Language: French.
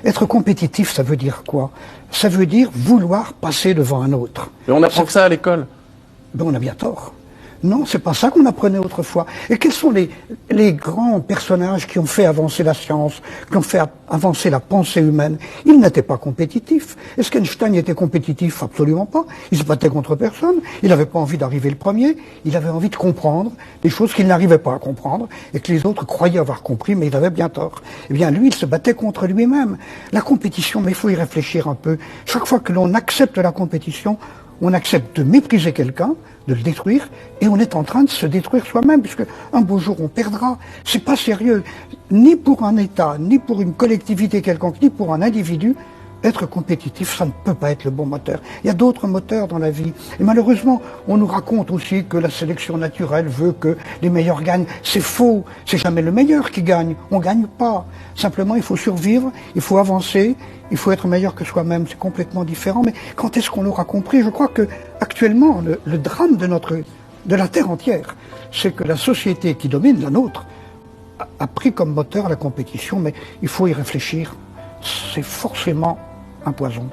Être compétitif, ça veut dire quoi? Ça veut dire vouloir passer devant un autre. Mais on apprend que ça à l'école. Ben, on a bien tort. Non, c'est pas ça qu'on apprenait autrefois. Et quels sont les grands personnages qui ont fait avancer la science, qui ont fait avancer la pensée humaine? Ils n'étaient pas compétitifs. Est-ce qu'Einstein était compétitif? Absolument pas. Il se battait contre personne. Il n'avait pas envie d'arriver le premier. Il avait envie de comprendre des choses qu'il n'arrivait pas à comprendre et que les autres croyaient avoir compris, mais il avait bien tort. Eh bien, lui, il se battait contre lui-même. La compétition, mais il faut y réfléchir un peu. Chaque fois que l'on accepte la compétition, on accepte de mépriser quelqu'un, de le détruire, et on est en train de se détruire soi-même, puisque un beau jour on perdra. C'est pas sérieux, ni pour un État, ni pour une collectivité quelconque, ni pour un individu. Être compétitif, ça ne peut pas être le bon moteur. Il y a d'autres moteurs dans la vie. Et malheureusement, on nous raconte aussi que la sélection naturelle veut que les meilleurs gagnent. C'est faux. C'est jamais le meilleur qui gagne. On gagne pas. Simplement, il faut survivre, il faut avancer, il faut être meilleur que soi-même. C'est complètement différent. Mais quand est-ce qu'on l'aura compris? Je crois que actuellement, le drame de la Terre entière, c'est que la société qui domine, la nôtre, a pris comme moteur la compétition. Mais il faut y réfléchir. C'est forcément un poison.